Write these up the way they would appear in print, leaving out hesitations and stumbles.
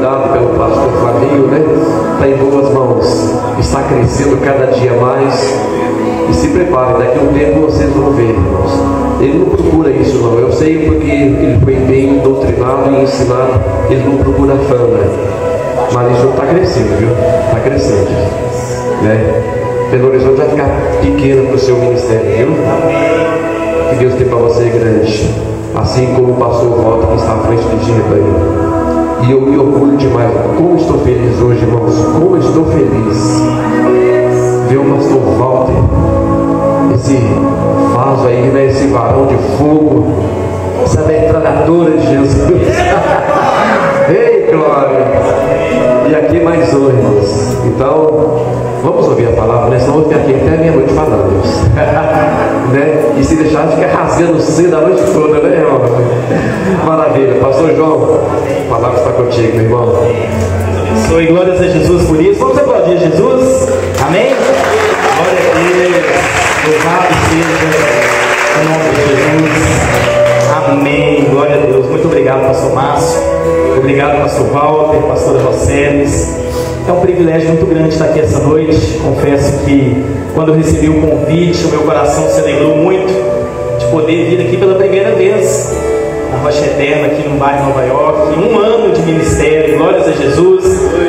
cuidado pelo pastor Flavinho, né? Está em boas mãos, está crescendo cada dia mais. E se preparem, daqui a um tempo vocês vão ver, irmãos. Ele não procura isso, não. Eu sei porque ele foi bem doutrinado e ensinado. Ele não procura fama. Mas isso está crescendo, viu? Está crescendo, né? Belo Horizonte vai ficar pequeno para o seu ministério, viu? Que Deus tem para você grande. Assim como o pastor Walter, que está à frente do rebanho. E eu me orgulho demais. Como estou feliz hoje, irmãos. Como estou feliz. Ver o pastor Walter, esse vaso aí, né? Esse varão de fogo, essa metralhadora de Jesus. Ei, glória! E aqui mais um, irmãos. Então, vamos ouvir a palavra, né? Senão eu vou ficar aqui até meia-noite falando, né? E se deixar, fica rasgando cedo a noite toda, né, irmão? Maravilha. Pastor João, a palavra está contigo, meu irmão. Sou e glórias a Jesus por isso. Vamos aplaudir Jesus. Amém? Glória a Deus. Louvado seja o nome de Jesus. Amém. Glória a Deus. Muito obrigado, pastor Márcio. Obrigado, pastor Walter, pastora Roseles. É um privilégio muito grande estar aqui essa noite. Confesso que quando eu recebi o convite, o meu coração se alegrou muito de poder vir aqui pela primeira vez na Rocha Eterna, aqui no bairro Nova York. 1 ano de ministério, glórias a Jesus.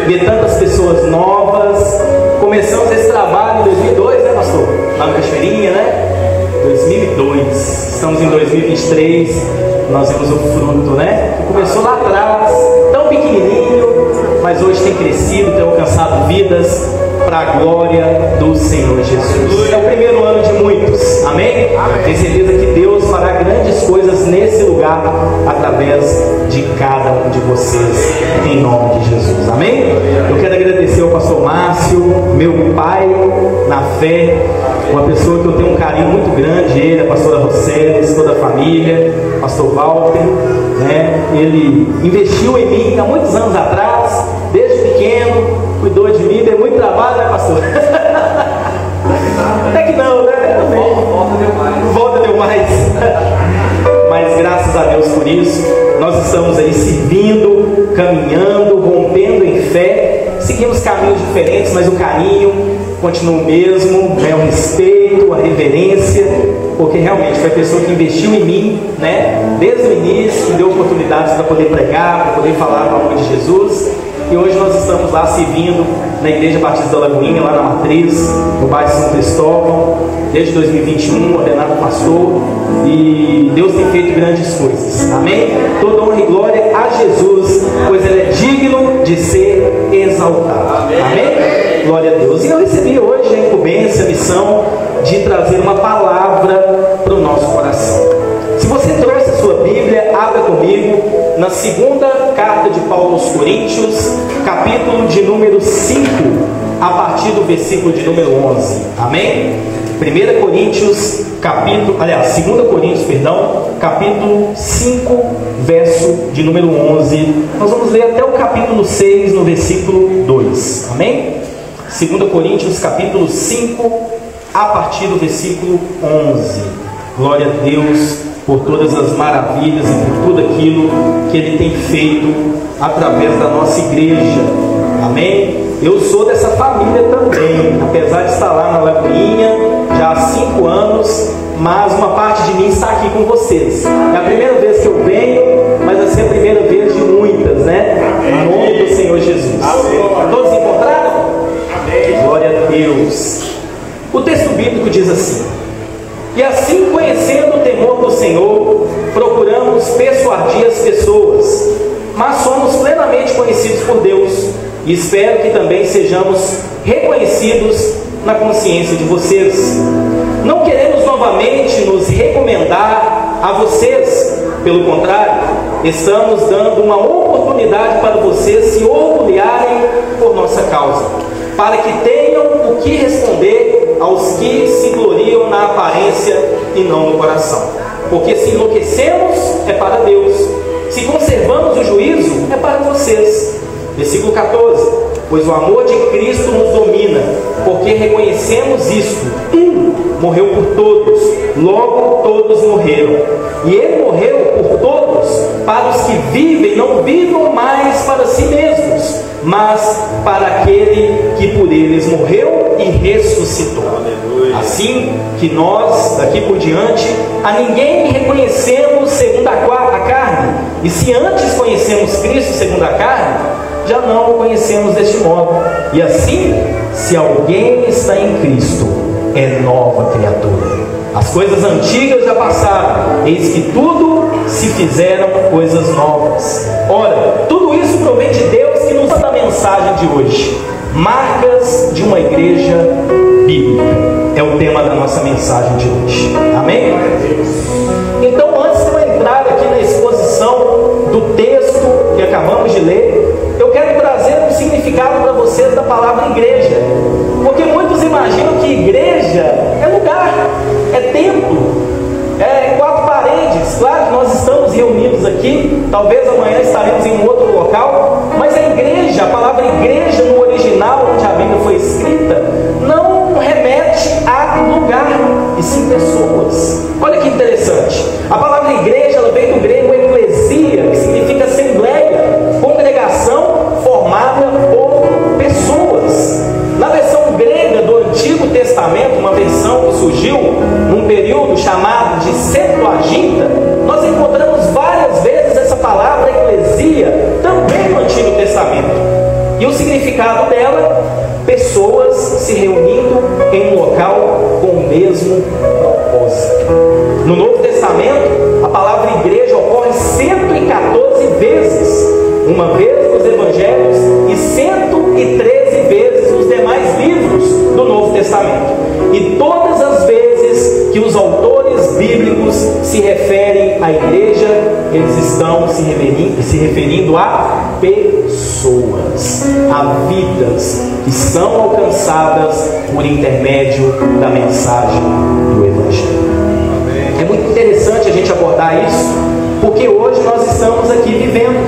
Ver tantas pessoas novas. Começamos esse trabalho em 2002, né, pastor? Lá na Cachoeirinha, né? 2002. Estamos em 2023. Nós vemos o fruto, né? Que começou lá atrás, tão pequenininho, mas hoje tem crescido, tem alcançado vidas para a glória do Senhor Jesus. É o primeiro ano de muitos, amém? Tenho certeza que Deus fará grandes coisas nesse lugar através de cada um de vocês, em nome de Jesus, amém? Eu quero agradecer ao pastor Márcio, meu pai na fé, uma pessoa que eu tenho um carinho muito grande, ele, a pastora Roseles, toda a família, pastor Walter, né? Ele investiu em mim há muitos anos atrás, desde pequeno, cuidou de mim, deu muito trabalho, né, pastor? Até que não, né? Volta deu mais. Mas graças a Deus por isso, nós estamos aí servindo, caminhando, rompendo em fé, seguimos caminhos diferentes, mas o carinho continua o mesmo, né? O respeito, a reverência, porque realmente foi a pessoa que investiu em mim, né? Desde o início, que deu oportunidades para poder pregar, para poder falar o nome de Jesus. E hoje nós estamos lá servindo na Igreja Batista da Lagoinha, lá na Matriz, no bairro São Cristóvão, desde 2021, ordenado pastor, e Deus tem feito grandes coisas, amém? Toda honra e glória a Jesus, pois Ele é digno de ser exaltado, amém? Glória a Deus. E eu recebi hoje a incumbência, a missão de trazer uma palavra para o nosso coração. Se você trouxe a sua Bíblia, abra comigo na segunda carta de Paulo aos Coríntios, capítulo de número 5, a partir do versículo de número 11. Amém? 2 Coríntios, capítulo 5, verso de número 11. Nós vamos ler até o capítulo 6, no versículo 2. Amém? 2 Coríntios, capítulo 5, a partir do versículo 11. Glória a Deus por todas as maravilhas e por tudo aquilo que Ele tem feito através da nossa igreja. Amém? Eu sou dessa família também, apesar de estar lá na Lagoinha já há 5 anos, mas uma parte de mim está aqui com vocês. É a primeira vez que eu venho, mas vai ser a primeira vez de muitas, né? Em nome do Senhor Jesus. Todos encontraram? Glória a Deus. O texto bíblico diz assim: e assim, conhecendo o temor do Senhor, procuramos persuadir as pessoas, mas somos plenamente conhecidos por Deus, e espero que também sejamos reconhecidos na consciência de vocês. Não queremos novamente nos recomendar a vocês, pelo contrário, estamos dando uma oportunidade para vocês se orgulharem por nossa causa, para que tenham o que responder aos que se gloriam na aparência e não no coração. Porque se enlouquecemos, é para Deus; se conservamos o juízo, é para vocês. Versículo 14: pois o amor de Cristo nos domina, porque reconhecemos isto: um morreu por todos, logo todos morreram. E Ele morreu por todos, para os que vivem não vivam mais para si mesmos, mas para aquele que por eles morreu e ressuscitou. Assim que nós, daqui por diante, a ninguém reconhecemos segundo a carne, e se antes conhecemos Cristo segundo a carne, já não o conhecemos deste modo. E assim, se alguém está em Cristo, é nova criatura. As coisas antigas já passaram, eis que tudo se fizeram coisas novas. Ora, tudo isso provém de Deus, que nos dá a mensagem de hoje. Marcas de uma igreja bíblica é o tema da nossa mensagem de hoje. Amém? Então, antes de eu entrar aqui na exposição do texto que acabamos de ler, eu quero trazer um significado para vocês da palavra igreja. Porque muitos imaginam que igreja é lugar, é templo, é quatro paredes. Claro que nós estamos reunidos aqui, talvez amanhã estaremos em um outro local, mas a igreja, a palavra igreja no original, onde a Bíblia foi escrita, não remete a lugar, e sim pessoas. Olha que interessante, a palavra igreja, ela vem do grego eclesia, que significa assembleia, congregação formada por pessoas. Na versão grega do Antigo Testamento, uma versão que surgiu num período chamado de Septuaginta, nós encontramos várias vezes essa palavra eclesia também no Antigo Testamento. E o significado dela, pessoas se reunindo em um local com o mesmo propósito. No Novo Testamento, a palavra igreja ocorre 114 vezes, uma vez nos Evangelhos e 113 vezes nos demais livros do Novo Testamento. E todas as vezes que os autores bíblicos se referem à igreja, eles estão se referindo a pessoas, a vidas que são alcançadas por intermédio da mensagem do Evangelho. É muito interessante a gente abordar isso, porque hoje nós estamos aqui vivendo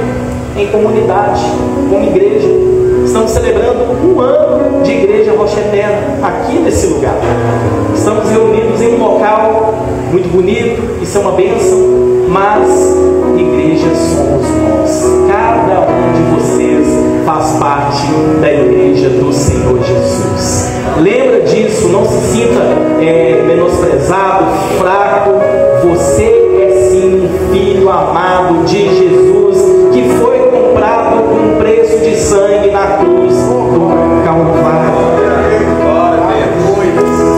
em comunidade, como igreja. Estamos celebrando um ano de Igreja Rocha Eterna aqui nesse lugar. Estamos reunidos em um local muito bonito, isso é uma bênção, mas igreja somos nós. Cada um de vocês faz parte da igreja do Senhor Jesus. Lembra disso, não se sinta menosprezado, fraco. Você é sim um filho amado de Jesus, que foi comprado com um preço de sangue na cruz do Calvário.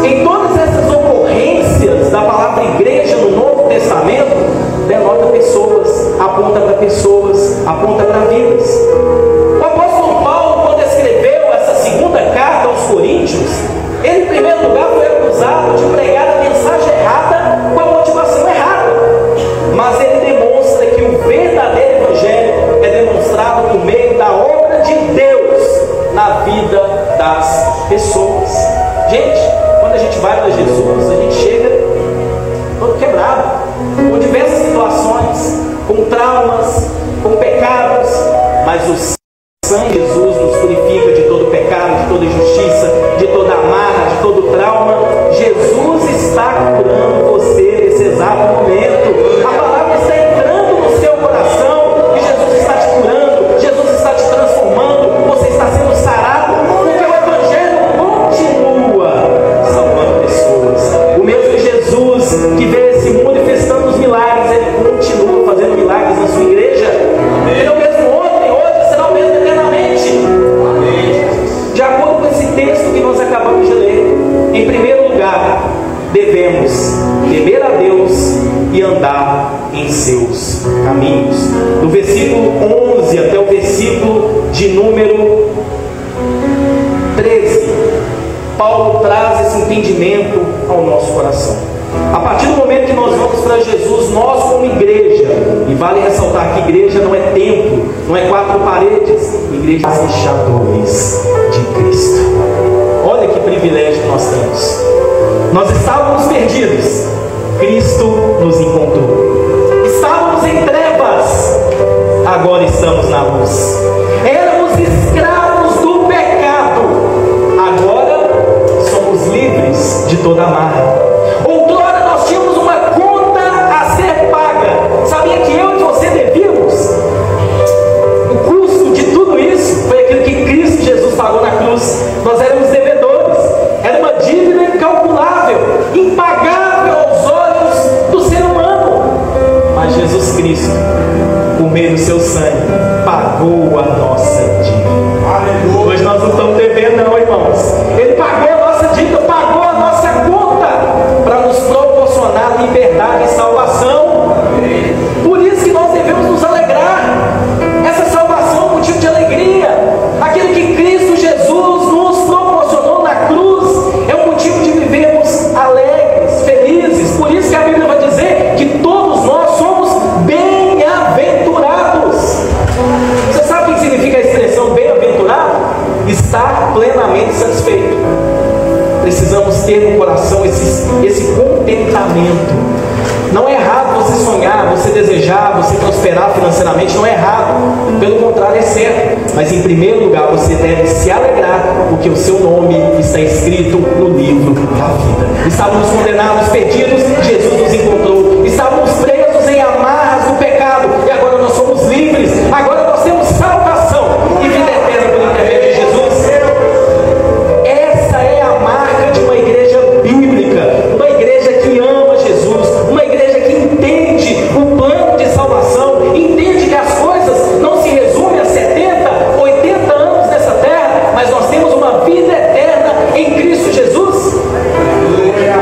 Em todas essas ocorrências da palavra igreja no Novo Testamento, denota pessoas, aponta para pessoas, aponta para vidas. O apóstolo Paulo, quando escreveu essa segunda carta aos Coríntios, ele em primeiro lugar foi acusado de pregar a mensagem errada com a motivação errada. Mas ele demonstra que o verdadeiro evangelho é demonstrado por meio da obra de Deus na vida das pessoas. Gente, quando a gente vai para Jesus, a gente chega todo quebrado, com diversas situações, com traumas, com pecados, mas o sangue de Jesus nos purifica de todo pecado, de toda injustiça, de toda amarra, de todo trauma. Jesus está curando você nesse exato momento. A palavra está entrando no seu coração e Jesus está te curando, Jesus está te transformando, você está sendo sarado, porque o Evangelho continua salvando pessoas. O mesmo Jesus que veio a esse mundo e fez tantos milagres, ele continua fazendo milagres na sua igreja. Ele é o mesmo ontem, hoje, será o mesmo eternamente. De acordo com esse texto que nós acabamos de ler, em primeiro lugar, devemos temer a Deus e andar em seus caminhos. Do versículo 11 até o versículo de número 13, Paulo traz esse entendimento ao nosso coração. A partir do momento que nós vamos para Jesus, nós como igreja, e vale ressaltar que igreja não é templo, não é quatro paredes, igreja é embaixadores de Cristo. Olha que privilégio que nós temos. Nós estávamos perdidos, Cristo nos encontrou. Estávamos em trevas, agora estamos na luz. Éramos escravos do pecado, agora somos livres de toda amarra. Outrora nós tínhamos uma conta a ser paga. Sabia que eu e você devíamos? O custo de tudo isso foi aquilo que estamos devendo não, irmãos. Ele pagou a nossa dívida, pagou a nossa conta para nos proporcionar liberdade e salvação. Por isso que nós devemos nos alegrar. Essa salvação é um motivo de alegria. Aquilo que Cristo Jesus nos proporcionou na cruz é um motivo de vivermos alegres, felizes. Por isso que a Bíblia vai dizer que todos nós somos bem-aventurados. Você sabe o que significa a expressão bem-aventurado? Estar plenamente satisfeito. Precisamos ter no coração esse contentamento. Não é errado você sonhar, você desejar, você prosperar financeiramente, não é errado. Pelo contrário, é certo. Mas em primeiro lugar, você deve se alegrar, porque o seu nome está escrito no livro da vida. Estávamos condenados, perdidos, Jesus nos encontrou. Estávamos presos em amarras do pecado, e agora nós somos livres. Agora nós temos salvação e vida eterna por intermédio de Jesus. Essa é a marca de uma igreja bíblica, uma igreja que ama Jesus, uma igreja que entende o plano de salvação, entende que as coisas não se resumem a 70, 80 anos nessa terra, mas nós temos uma vida eterna em Cristo Jesus. E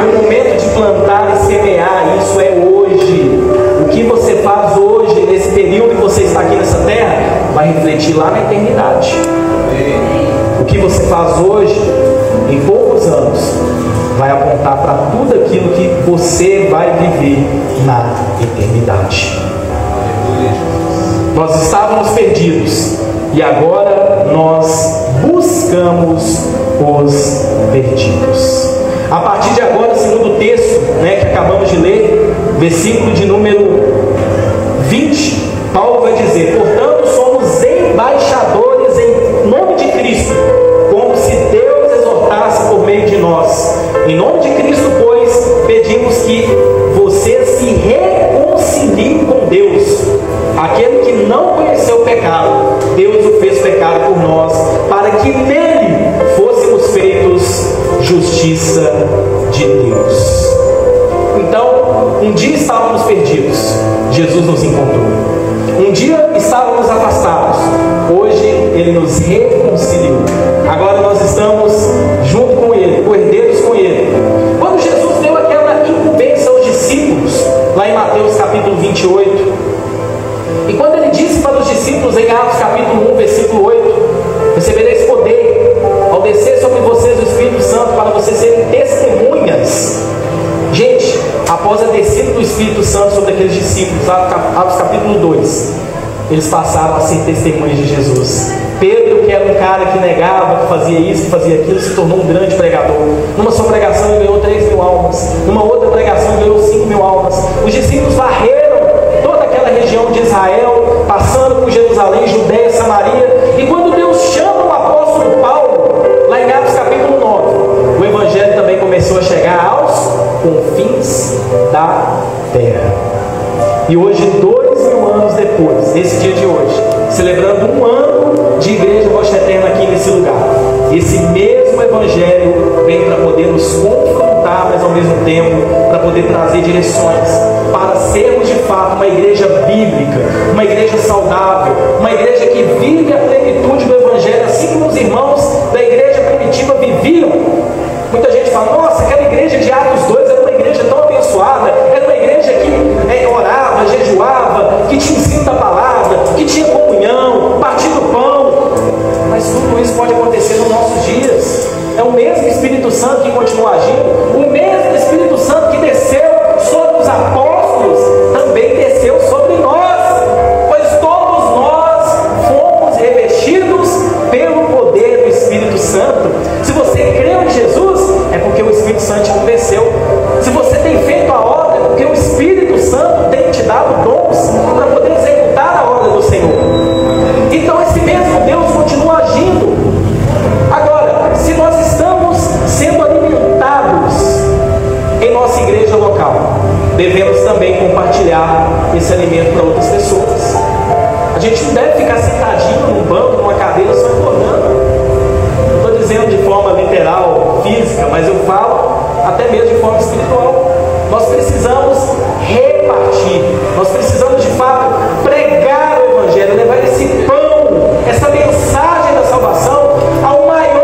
o momento de plantar e semear, isso é hoje. O que você faz hoje, nesse período que você está aqui nessa terra, vai refletir lá na eternidade. O que você faz hoje, em poucos anos, vai apontar para tudo aquilo que você vai viver na eternidade. Nós estávamos perdidos e agora nós buscamos os perdidos. A partir de agora, segundo o texto, que acabamos de ler, versículo de número 20, Paulo vai dizer: portanto, somos embaixadores em nome de Cristo, como se Deus exortasse por meio de nós. Em nome de Cristo, pois, pedimos que vocês se reconciliem com Deus. Aquele que não conheceu o pecado, Deus o fez pecado por nós, para que nele fôssemos feitos justiça de Deus. Então, um dia estávamos perdidos, Jesus nos encontrou. Um dia estávamos afastados, hoje Ele nos reconciliou. Agora nós estamos junto com Ele, cordeiros com Ele. Quando Jesus deu aquela incumbência aos discípulos, lá em Mateus capítulo 28, e quando Ele disse para os discípulos em Atos capítulo 1, versículo 8: recebereis poder ao descer sobre vocês o Espírito Santo, para vocês serem testemunhas. Gente, após a descida do Espírito Santo sobre aqueles discípulos, Atos capítulo 2, eles passaram a ser testemunhas de Jesus. Pedro, que era um cara que negava, que fazia isso, que fazia aquilo, se tornou um grande pregador. Numa sua pregação ele ganhou 3.000 almas, numa outra pregação ele ganhou 5.000 almas. Os discípulos varreram toda aquela região de Israel, passando por Jerusalém, Judéia, Samaria. E quando Deus chama o apóstolo Paulo, lá em Atos capítulo 9, o evangelho também começou a chegar aos confins da terra. E hoje, 2.000 anos depois, nesse dia de hoje, celebrando um ano de Igreja Rocha Eterna aqui nesse lugar, esse mesmo evangelho vem para poder nos confrontar, mas ao mesmo tempo para poder trazer direções, para sermos de fato uma igreja bíblica, uma igreja saudável, uma igreja que vive a plenitude do evangelho, assim como os irmãos da igreja primitiva viviam. Muita gente fala: nossa, aquela igreja de Atos 2 era uma igreja tão abençoada, era uma igreja que orava, jejuava, que tinha ensino da palavra, que tinha comunhão, partido pão. Mas tudo isso pode acontecer nos nossos dias. É o mesmo Espírito Santo que continua agindo, o mesmo Espírito Santo que desceu sobre os apóstolos, também desceu sobre nós, pois todos nós fomos revestidos pelo poder do Espírito Santo. Se você creu em Jesus, é porque o Espírito Santo te convenceu. Se você tem feito a obra, é porque o Espírito Santo tem te dado dons para poder executar a obra do Senhor. Então esse mesmo Deus continua agindo. Agora, se nós estamos sendo alimentados em nossa igreja local, devemos também compartilhar esse alimento para outras pessoas. A gente não deve ficar sentadinho num banco, numa cadeira, só engordando. Não estou dizendo de forma literal, física, mas eu falo até mesmo de forma espiritual. Nós precisamos repartir, nós precisamos de fato pregar o evangelho, levar esse pão, essa mensagem da salvação ao maior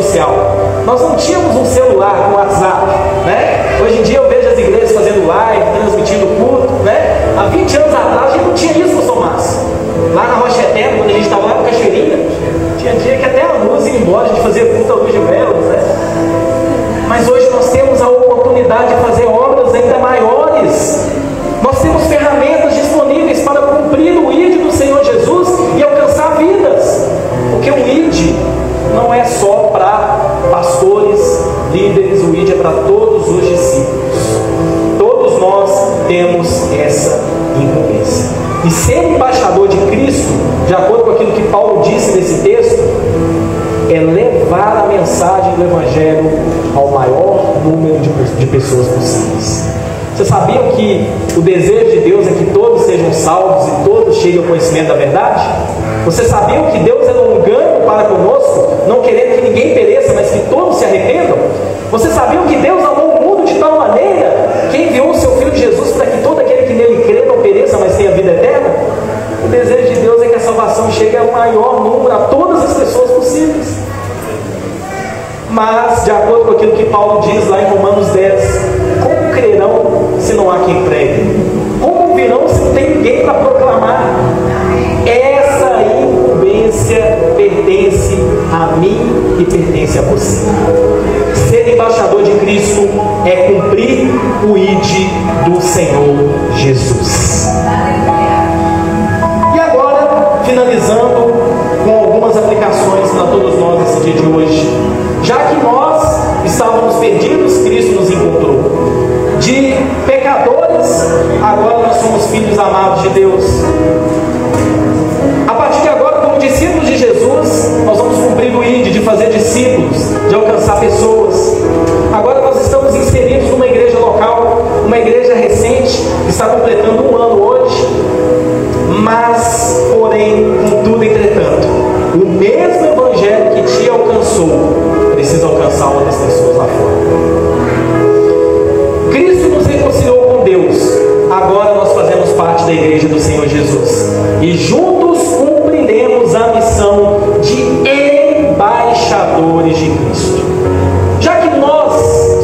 social. Nós não tínhamos um celular com WhatsApp, né? Hoje em dia eu vejo as igrejas fazendo live, transmitindo culto, né? Há 20 anos atrás a gente não tinha isso, pastor Márcio. Lá na Rocha Eterna, quando a gente estava lá no Cachoeirinha, tinha dia que até a luz ia embora, a gente fazia culto à luz de velas, né? Mas hoje nós temos a oportunidade de fazer obras ainda maiores. Nós temos ferramentas disponíveis para cumprir o ID do Senhor Jesus e alcançar vidas. Porque o ID não é só para pastores, líderes, o ID é para todos os discípulos. Todos nós temos essa incumbência. E ser embaixador de Cristo, de acordo com aquilo que Paulo disse nesse texto, é levar a mensagem do Evangelho ao maior número de pessoas possíveis. Vocês sabiam que o desejo de Deus é que todos sejam salvos e todos cheguem ao conhecimento da verdade? Vocês sabiam que Deus é longânimo para conosco, não querendo que ninguém pereça, mas que todos se arrependam? Vocês sabiam que Deus amou o mundo de tal maneira que enviou o seu Filho Jesus para que todo aquele que nele crê não pereça, mas tenha vida eterna? O desejo de Deus é que a salvação chegue ao maior número, a todas as pessoas possíveis. Mas, de acordo com aquilo que Paulo diz lá em Romanos 10, como crerão se não há quem pregue? Como virão se não tem ninguém para proclamar? Essa incumbência pertence a mim e pertence a você. Ser embaixador de Cristo é cumprir o ID do Senhor Jesus. E agora, finalizando com algumas aplicações para todos nós nesse dia de hoje. Já que nós estávamos perdidos, Cristo nos encontrou. De pecadores, agora nós somos filhos amados de Deus. A partir de agora, como discípulos de Jesus, nós vamos cumprir o ID de fazer discípulos, de alcançar pessoas. Agora nós estamos inseridos numa igreja local, uma igreja recente, que está completando 1 ano hoje. Mas, porém, contudo, entretanto, o mesmo evangelho que te alcançou precisa alcançar outras pessoas lá fora. Cristo nos reconciliou com Deus. Agora nós fazemos parte da igreja do Senhor Jesus e juntos cumpriremos a missão de embaixadores de Cristo. Já que nós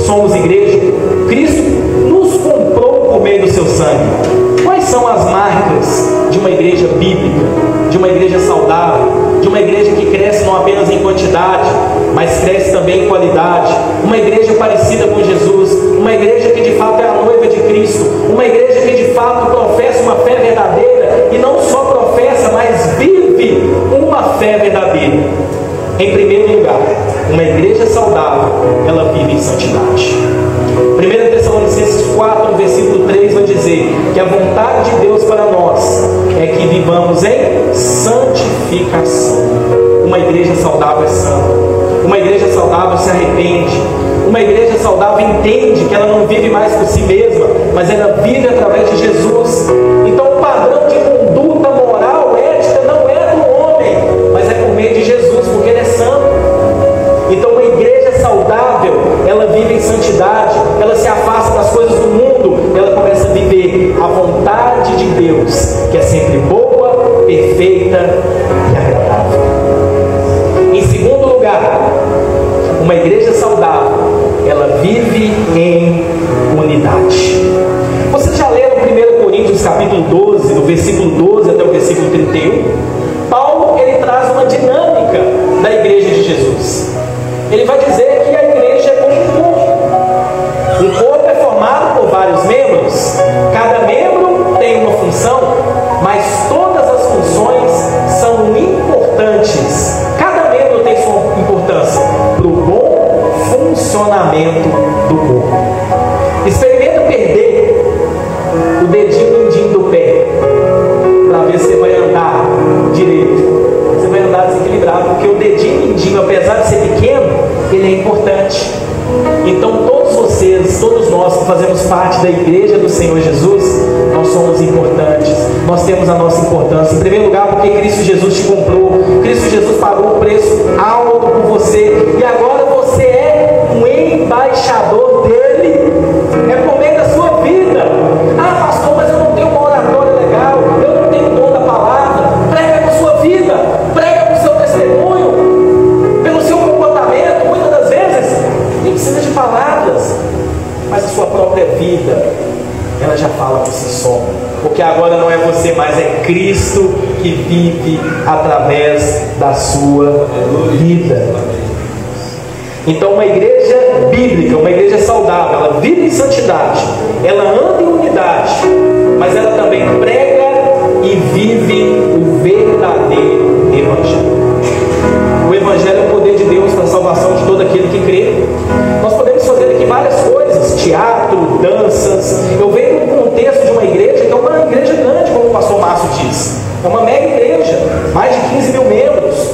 somos igreja, Cristo nos comprou por meio do seu sangue. Quais são as marcas de uma igreja bíblica, de uma igreja saudável, de uma igreja que cresce não apenas em quantidade, mas cresce também em qualidade, uma igreja parecida com Jesus, uma igreja que de fato é a noiva de Cristo, uma igreja que de fato professa uma fé verdadeira, e não só professa, mas vive uma fé verdadeira? Em primeiro lugar, uma igreja saudável, ela vive em santidade. 1 Tessalonicenses 4, no versículo 3, vai dizer que a vontade de Deus para nós é que vivamos em santificação. Uma igreja saudável é santa. Uma igreja saudável se arrepende. Uma igreja saudável entende que ela não vive mais por si mesma, mas ela vive através de Jesus. Então o padrão de conduta moral, ética, não é do homem, mas é por meio de Jesus, porque ele é santo. Então uma igreja saudável, ela vive em santidade, ela se afasta das coisas do mundo, ela começa a viver a vontade de Deus, que é sempre boa, perfeita e agradável. Em segundo lugar, uma igreja saudável, ela vive em unidade. Vocês já leram 1 Coríntios capítulo 12, do versículo 12 até o versículo 31? Paulo, ele traz uma dinâmica da igreja de Jesus. Ele vai dizer que a igreja é como um corpo. Um corpo é formado por vários membros. Cada membro tem uma função, mas todas as funções são importantes. Cada membro tem sua importância para o bom funcionamento do corpo. Experimenta perder o dedinho mindinho do pé para ver se você vai andar direito. Você vai andar desequilibrado, porque o dedinho mindinho, apesar de ser pequeno, ele é importante. Então todos vocês, todos nós que fazemos parte da igreja do Senhor Jesus, nós somos importantes, nós temos a nossa importância. Em primeiro lugar, porque Cristo Jesus te comprou, Cristo Jesus pagou um preço alto por você, e agora você é um embaixador dele, é por meio da sua vida. Ah, pastor, mas eu não tenho uma oratória legal, eu não tenho dom da palavra. Prega com a sua vida, prega com o seu testemunho, pelo seu comportamento. você, mas é Cristo que vive através da sua vida. Então, uma igreja bíblica, uma igreja saudável, ela vive em santidade, ela anda em unidade, mas ela também prega e vive o verdadeiro Evangelho. O Evangelho é o poder de Deus para a salvação de todo aquele que crê. Nós podemos fazer aqui várias coisas, teatro, danças. Eu venho num contexto de uma igreja que é uma igreja grande, como o pastor Márcio disse. É uma mega igreja, mais de 15 mil membros.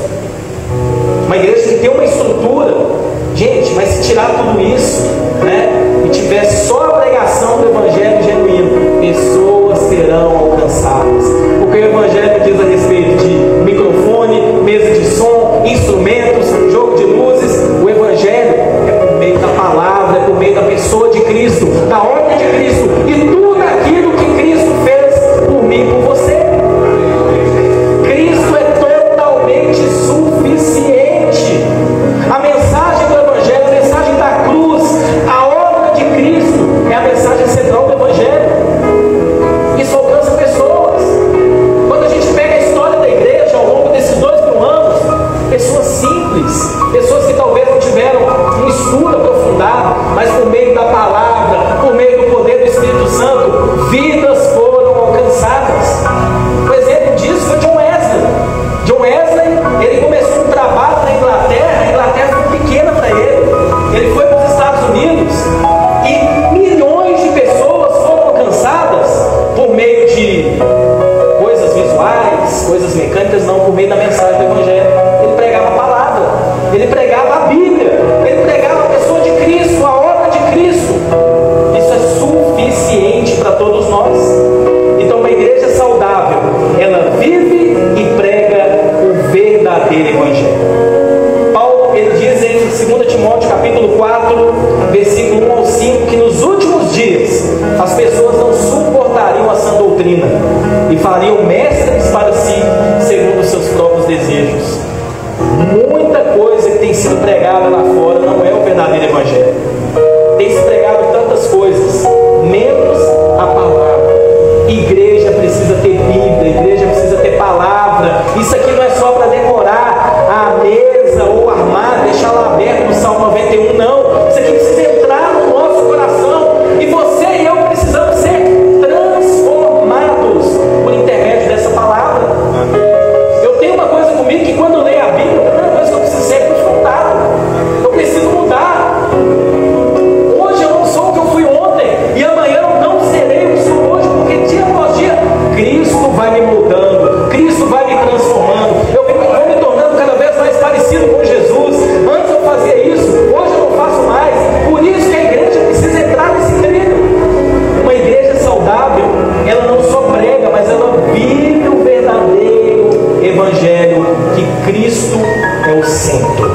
Uma igreja que tem uma estrutura. Gente, mas se tirar tudo isso, né, e tiver só a pregação do Evangelho genuíno, pessoas serão alcançadas. Porque o Evangelho diz a respeito de microfone, mesa de som, instrumentos, jogo de luzes. O Evangelho é por meio da palavra, é por meio da pessoa de Cristo, da ordem de Cristo e tudo aquilo que Cristo fez por mim e por você. Cristo é totalmente suficiente. A mensagem do Evangelho, a mensagem da cruz, a obra de Cristo é a mensagem central do Evangelho. Isso alcança pessoas. Quando a gente pega a história da igreja ao longo desses 2000 anos, pessoas simples, pessoas que talvez não tiveram um estudo aprofundado, mas por meio da palavra, por meio do poder do Espírito Santo, vidas foram alcançadas. Um exemplo disso foi John Wesley. John Wesley, ele começou um trabalho na Inglaterra, a Inglaterra foi pequena para ele. Ele foi para os Estados Unidos e milhões de pessoas foram alcançadas por meio de coisas visuais, coisas mecânicas, não, por meio da mensagem do Evangelho. Ele pregava a palavra, ele pregava a Bíblia, ele pregava a pessoa de Cristo, a obra de Cristo. Isso é suficiente para todos nós. Então, uma igreja saudável, ela vive e prega o verdadeiro Evangelho. Paulo, ele diz em 2 Timóteo capítulo 4, versículo 1 ao 5, que nos últimos dias as pessoas não suportariam a sã doutrina e fariam mestres para si, segundo os seus próprios desejos. Muita coisa que tem sido pregada lá fora não é o verdadeiro Evangelho. Tem se pregado tantas coisas, menos a palavra. Igreja precisa ter Bíblia, igreja precisa ter palavra. Isso aqui não é só para decorar a mesa ou armar, deixar lá aberto no Salmo 91, não. Isso aqui precisa entrar no nosso coração. E você e eu precisamos ser transformados por intermédio dessa palavra. Eu tenho uma coisa comigo que quando eu leio a Bíblia, a primeira coisa que eu preciso ser é confrontado. Eu preciso mudar. Hoje eu não sou o que eu fui ontem, e amanhã eu não serei o que sou hoje, porque dia após dia Cristo vai me mudando, Cristo vai me transformando. Eu vou me tornando cada vez mais parecido com Jesus. Antes eu fazia isso, hoje eu não faço mais. Por isso que a igreja precisa entrar nesse trilho. Uma igreja saudável, ela não só prega, mas ela vive o verdadeiro Evangelho, que Cristo é o centro.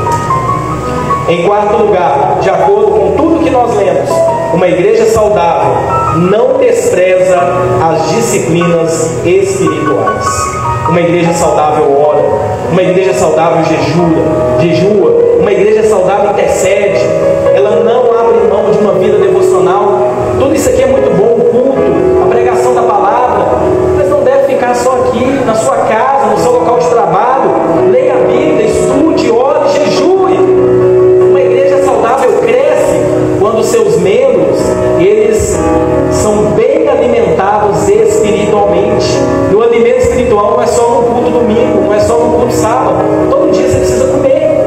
Em quarto lugar, de acordo com tudo que nós lemos, uma igreja saudável não despreza as disciplinas espirituais. Uma igreja saudável ora, uma igreja saudável jejua, uma igreja saudável intercede, ela não abre mão de uma vida devocional. Tudo isso aqui é muito bom, o culto, a pregação da palavra, mas não deve ficar só aqui, na sua casa, no seu local de trabalho. Leia a Bíblia, estude, ore, jejue. Uma igreja saudável cresce quando seus membros, eles são bem alimentados espiritualmente. E o alimento espiritual não é só no culto domingo, não é só no culto sábado. Todo dia você precisa comer.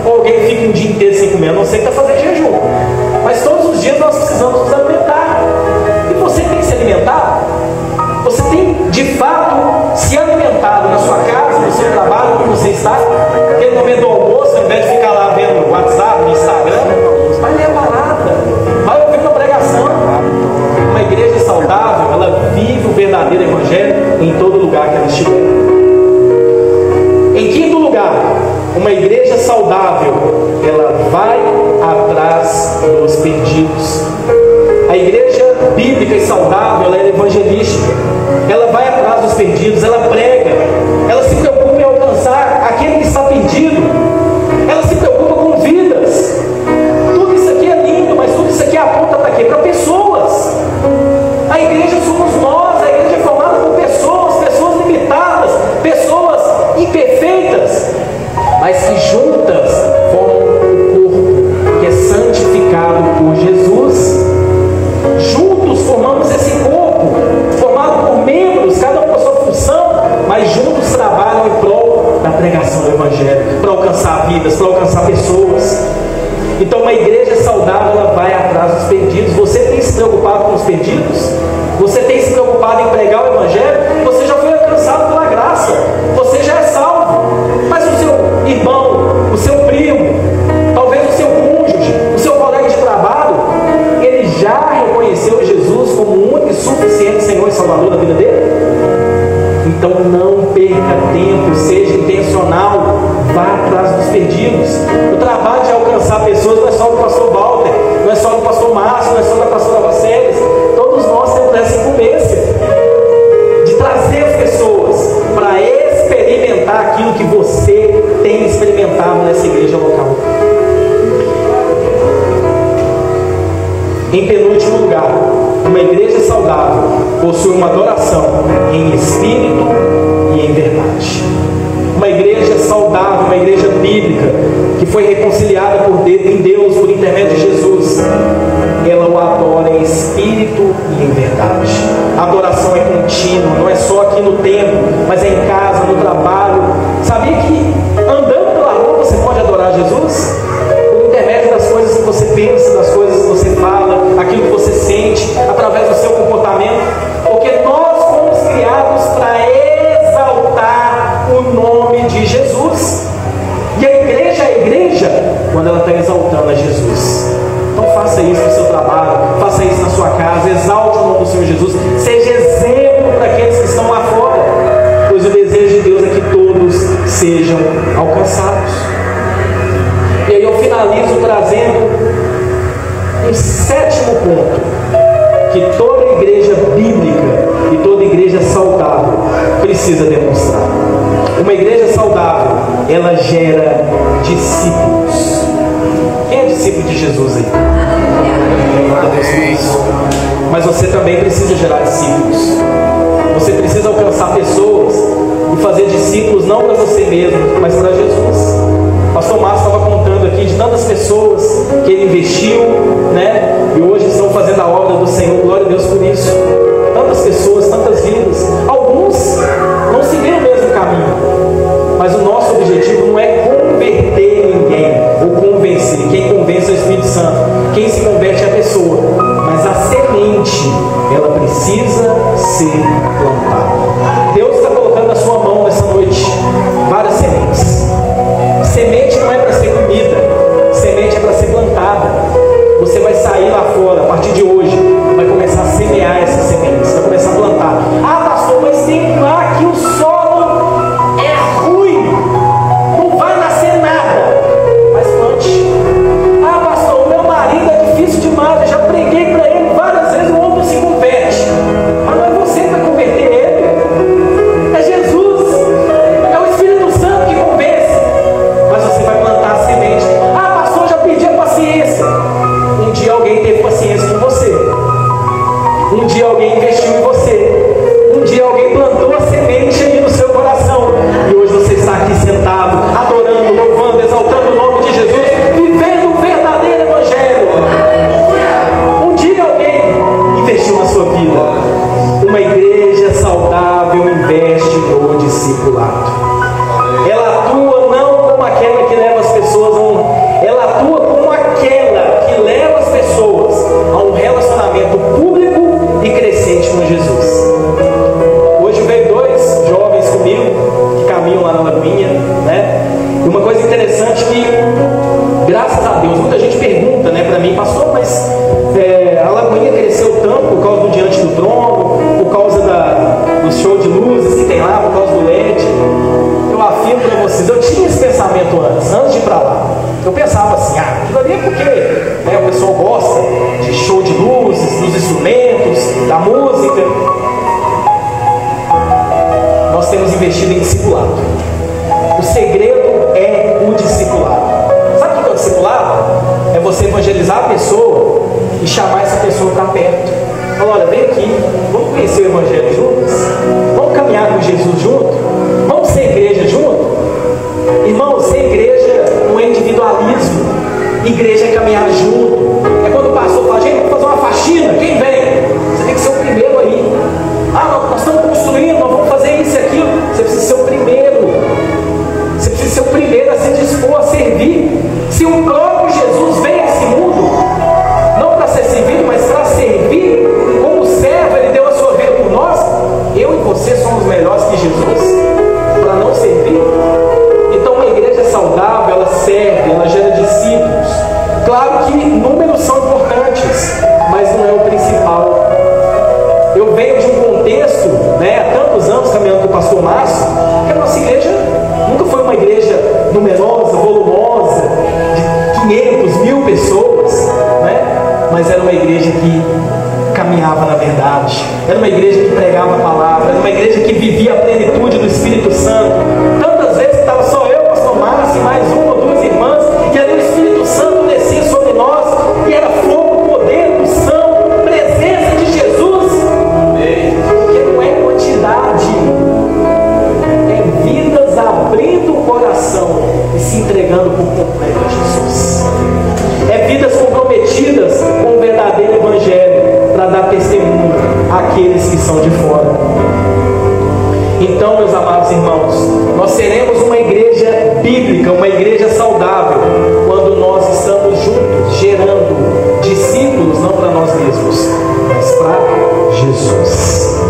Ou alguém fica um dia inteiro sem comer, a não ser que está fazendo jejum. Mas todos os dias nós precisamos nos alimentar. E você tem se alimentado? Você tem de fato se alimentado na sua casa, no seu trabalho, onde você está? Aquele momento do almoço, ao invés de ficar lá vendo o WhatsApp, no Instagram, vai ler a palavra, vai ouvir uma pregação. Uma igreja saudável, ela vive o verdadeiro Evangelho em todo lugar que ela estiver. Em quinto lugar, uma igreja saudável, ela vai atrás dos perdidos. A igreja bíblica e saudável, ela é evangelística. Ela vai atrás dos perdidos, ela prega, ela se preocupa em alcançar aquele que está perdido. Ela se preocupa com vidas. Tudo isso aqui é lindo, mas tudo isso aqui aponta para quê? Para pessoas. A igreja somos nós, a igreja é formada por pessoas. alcançar vidas, para alcançar pessoas. Então uma igreja saudável, ela vai atrás dos perdidos. Você tem se preocupado com os perdidos? Você tem se preocupado em pregar o Evangelho? Você já foi alcançado pela graça, você já é salvo. Mas o seu irmão, o seu primo, talvez o seu cônjuge, o seu colega de trabalho, ele já reconheceu Jesus como o único e suficiente Senhor e Salvador da vida dele? Então não perca tempo, seja intencional, vá atrás dos perdidos. O trabalho de alcançar pessoas não é só do pastor Walter, não é só do pastor Márcio, não é só da pastora Vaceles. Todos nós temos essa incumbência de trazer as pessoas para experimentar aquilo que você tem experimentado nessa igreja local. Em penúltimo lugar, uma igreja saudável possui uma adoração em espírito e em verdade. Uma igreja saudável, uma igreja bíblica, que foi reconciliada em Deus por intermédio de Jesus, ela o adora em espírito e em verdade. A adoração é contínua, não é só aqui no templo, mas é em casa, no trabalho. Sabia que andando pela rua você pode adorar Jesus? Por intermédio das coisas que você pensa, das coisas que você fala, aquilo que você sente, através do seu comportamento. Porque nós fomos criados para exaltar o nome de Jesus. E a igreja, quando ela está exaltando a Jesus. Então faça isso no seu trabalho, faça isso na sua casa, exalte o nome do Senhor Jesus, seja exemplo para aqueles que estão lá fora, pois o desejo de Deus é que todos sejam alcançados. E aí eu finalizo trazendo um sétimo ponto, que toda igreja bíblica e toda igreja saudável precisa demonstrar. Uma igreja saudável, ela gera discípulos. Quem é discípulo de Jesus aí? Glória a Deus por isso. Mas você também precisa gerar discípulos. Você precisa alcançar pessoas e fazer discípulos não para você mesmo, mas para Jesus. O pastor Márcio estava contando aqui de tantas pessoas que ele investiu, né? E hoje estão fazendo a obra do Senhor. Glória a Deus por isso. Tantas pessoas, tantas vidas. Alguns não seguiram o mesmo caminho, mas o nosso objetivo não é converter ninguém ou convencer. Quem convence é o Espírito Santo. Quem se converte é a pessoa. Mas a semente, ela precisa ser plantada. Deus está colocando na sua mão nessa noite várias sementes. Semente não é para ser comida, semente é para ser plantada. Você vai sair lá fora, a partir de hoje, vai começar a semear essas sementes, vai começar a plantar. Ah, pastor, mas tem lá que o solo é ruim, não vai nascer nada. Mas plante. Ah, pastor, o meu marido é difícil demais, eu já preguei para ele várias vezes, o homem não se converte. Mas não é você que vai converter ele, é Jesus, é o Espírito Santo que convence. Mas você vai plantar a semente. Ah, pastor, já pedi a paciência. Um dia alguém teve paciência com você. Um dia alguém investiu em você. Um dia alguém plantou a semente aí no seu coração. E hoje você está aqui sentado, adorando, louvando, exaltando o nome de Jesus, vivendo o verdadeiro Evangelho. Um dia alguém investiu na sua vida. Uma igreja saudável investe no discipulado. Ela atua não como aquela que leva as pessoas a ela atua como aquela que leva as pessoas a um relacionamento público e crescente com Jesus. Hoje veio dois jovens comigo que caminham lá na Lagoinha, né? E uma coisa interessante que, graças a Deus, muita gente pergunta, né, para mim, pastor, mas a Lagoinha cresceu tanto por causa do Diante do Trono, por causa do show de luzes que tem lá, por causa do LED. Eu afirmo para vocês, eu tinha esse pensamento antes de ir para lá. Eu pensava assim, aquilo ali é porque, né, o pessoal gosta de show de luzes, dos instrumentos, da música. Nós temos investido em discipulado. O segredo é o discipulado. Sabe o que é o discipulado? É você evangelizar a pessoa e chamar essa pessoa para perto. Falar, olha, vem aqui, vamos conhecer o Evangelho juntos? Vamos caminhar com Jesus junto? Vamos ser igreja junto? Irmão, ser igreja não é individualismo. Igreja é caminhar junto. É quando o pastor fala, gente, vamos fazer uma faxina, quem vem? Você tem que ser o primeiro aí. Ah, nós estamos construindo, nós vamos fazer isso e aquilo. Você precisa ser o primeiro. Você precisa ser o primeiro a se dispor a servir. Se o próprio Jesus veio a esse mundo, não para ser servido, mas para servir, como servo, ele deu a sua vida por nós, eu e você somos melhores que Jesus para não servir? Então uma igreja saudável, ela serve, ela gera discípulos. Claro que números são importantes, mas não é o principal. Eu venho de um contexto, há tantos anos caminhando com o pastor Márcio, que a nossa igreja nunca foi uma igreja numerosa, volumosa, de 500, 1000 pessoas, mas era uma igreja que caminhava na verdade, era uma igreja que pregava a palavra, era uma igreja que vivia a plenitude do Espírito Santo. Tantas vezes que estava só eu, pastor Márcio, e mais uma ou duas irmãs, e ali o Espírito Santo descia sobre nós, e era fogo, poder, unção, presença de Jesus. Porque não é quantidade, é vidas abrindo o coração e se entregando por completo a Jesus. É vidas comprometidas com o verdadeiro Evangelho, para dar testemunho àqueles que são de fora. Então, meus amados irmãos, nós seremos uma igreja bíblica, uma igreja saudável, quando nós estamos juntos, gerando discípulos, não para nós mesmos, mas para Jesus.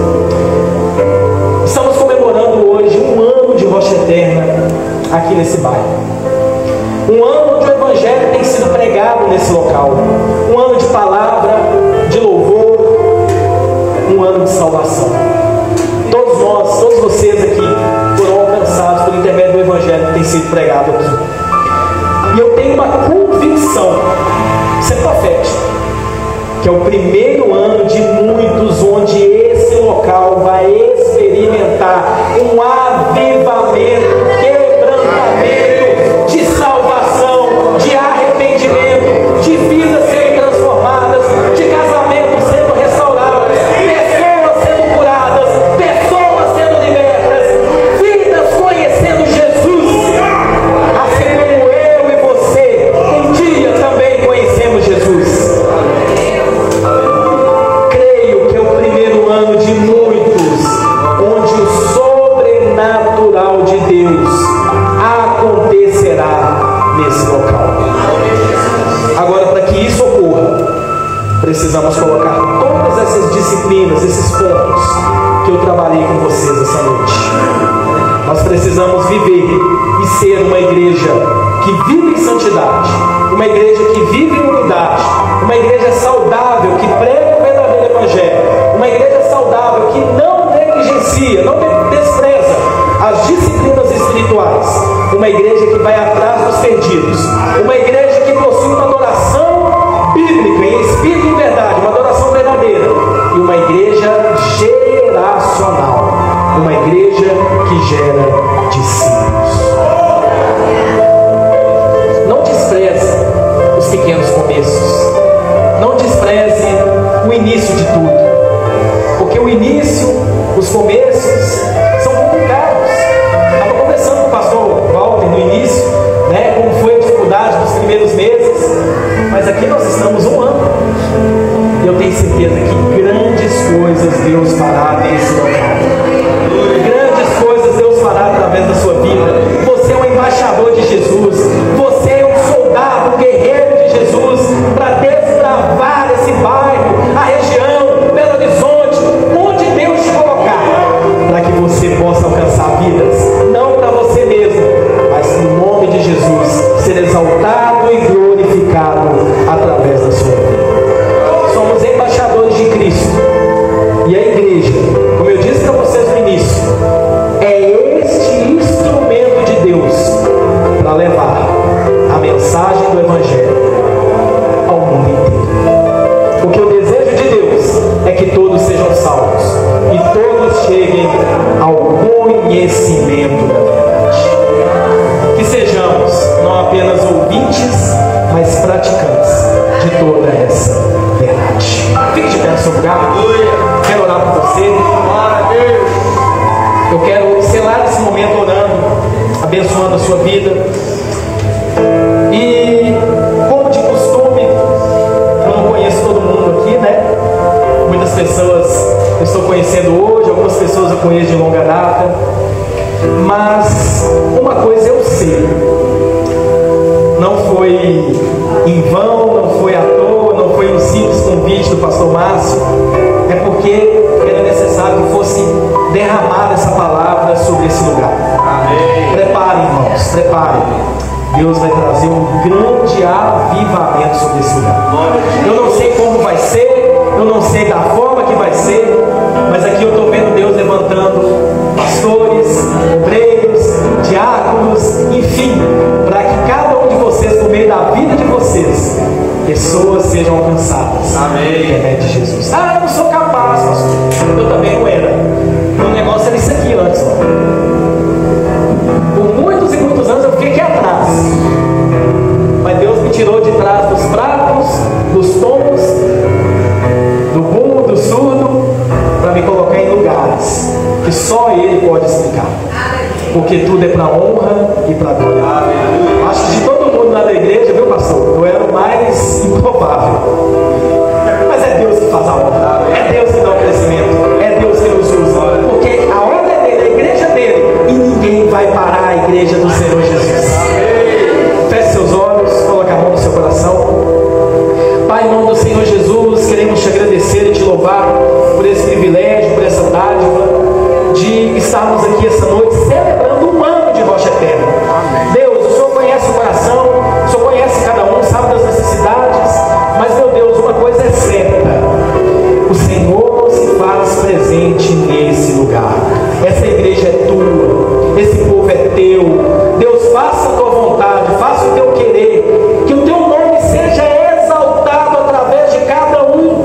Estamos comemorando hoje um ano de Rocha Eterna aqui nesse bairro. Um ano onde o Evangelho tem sido pregado nesse local. Um ano de palavra, de louvor, um ano de salvação. Todos nós, todos vocês aqui foram alcançados por intermédio do Evangelho que tem sido pregado aqui. E eu tenho uma convicção, isso é profético, que é o primeiro ano de muitos onde esse local vai experimentar um avivamento, quebrantamento de salvação, de arrependimento, de vidas sendo transformadas, de casamentos sendo restaurados, pessoas sendo curadas, pessoas sendo libertas, vidas conhecendo Jesus, assim como eu e você um dia também conhecemos Jesus. Creio que é o primeiro ano de muitos onde o sobrenatural de Deus acontecerá nesse local. Agora, para que isso ocorra, precisamos colocar todas essas disciplinas, esses pontos que eu trabalhei com vocês essa noite. Nós precisamos viver e ser uma igreja que vive em santidade, uma igreja que vive em unidade, uma igreja saudável que prega o verdadeiro Evangelho, uma igreja saudável que não negligencia, não despreza as disciplinas espirituais, uma igreja que vai atrás dos perdidos, uma igreja que possui uma adoração bíblica, em espírito e em verdade, uma adoração verdadeira, e uma igreja geracional, uma igreja que gera discípulos. Não despreze os pequenos começos, não despreze o início de tudo, porque o início, os começos são complicados. Estava conversando com o pastor Walter no início, como foi a dificuldade dos primeiros meses, mas aqui nós estamos um ano, e eu tenho certeza que grandes coisas Deus fará nesse local, grandes coisas Deus fará através da sua vida. Você é um embaixador de Jesus, você é um soldado, um guerreiro de Jesus, para desbravar esse bairro, a região, Belo Horizonte, onde Deus te colocar, para que você possa alcançar vidas, não para você mesmo, mas no nome de Jesus, ser exaltado e glorificado através da sua vida. Somos embaixadores de Cristo, e a igreja, como eu disse para vocês no início, é este instrumento de Deus para levar a mensagem do Evangelho ao mundo inteiro. Porque o desejo de Deus é que todos sejam salvos e todos cheguem ao conhecimento da verdade. Que sejamos não apenas ouvintes, não foi em vão, não foi à toa, não foi um simples convite do pastor Márcio, é porque era necessário que fosse derramada essa palavra sobre esse lugar. Amém. Preparem, irmãos, preparem. Deus vai trazer um grande avivamento sobre esse lugar. Eu não sei como vai ser, eu não sei da forma que vai ser, mas aqui eu estou vendo Deus levantando pastores, obreiros, diáconos, enfim, para que cada um de vocês, no meio da vida de vocês, pessoas sejam alcançadas. Amém. Em nome de Jesus. Ah, eu não sou capaz, pastor. Eu também não era. O negócio era isso aqui antes, ó. Por muitos e muitos anos eu fiquei aqui atrás, mas Deus me tirou de trás dos fracos, dos tombos, do mundo, do surdo, para me colocar em lugares que só Ele pode explicar, porque tudo é para honra e para glória. Acho que de todo mundo lá da igreja, viu, pastor, eu era o mais improvável, mas é Deus que faz a honra, é Deus que dá o crescimento, é Deus que nos usa, porque a obra é dele, a igreja é dele, e ninguém vai parar a igreja do Senhor Jesus. Feche seus olhos, coloque a mão no seu coração. Pai, em nome do Senhor Jesus, queremos te agradecer e te louvar por esse privilégio, por essa dádiva de estarmos aqui essa noite celebrando um ano de Rocha Eterna. Deus, o Senhor conhece o coração, o Senhor conhece cada um, sabe das necessidades, mas, meu Deus, uma coisa é certa: o Senhor se faz presente nesse lugar. Essa igreja é tua, esse povo é teu. Deus, faça a tua vontade, faça o teu querer, que o teu nome seja exaltado através de cada um.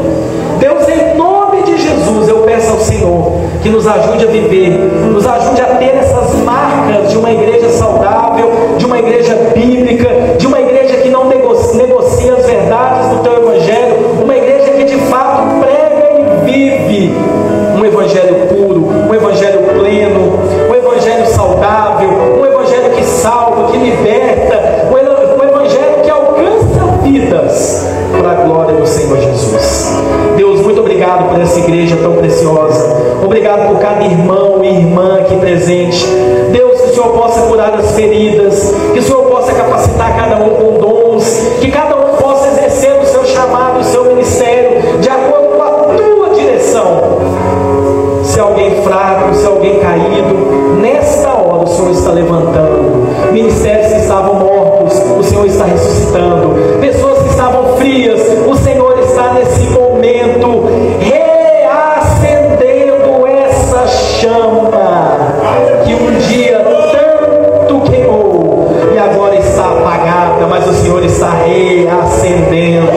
Deus, em nome de Jesus, eu peço ao Senhor que nos ajude a viver, nos ajude a ter essas marcas de uma igreja saudável, de uma igreja bíblica, de uma igreja que não negocia as verdades do teu evangelho, uma igreja que de fato prega e vive um evangelho puro, um evangelho pleno, um evangelho saudável, um evangelho que salva, que liberta, um evangelho que alcança vidas para a glória do Senhor Jesus. Deus, muito obrigado por essa igreja tão preciosa, obrigado por cada irmão e irmã aqui presente. Deus, que o Senhor possa curar as feridas, que o Senhor possa capacitar cada um com dons, que cada um possa exercer o seu chamado, o seu ministério, de acordo com a tua direção. Se alguém fraco, se alguém caído, nesta hora o Senhor está levantando. Ministérios que estavam mortos, o Senhor está ressuscitando. Pessoas que estavam frias, o Senhor está nesse momento reacendendo essa chama que um dia tanto queimou e agora está apagada, mas o Senhor está reacendendo.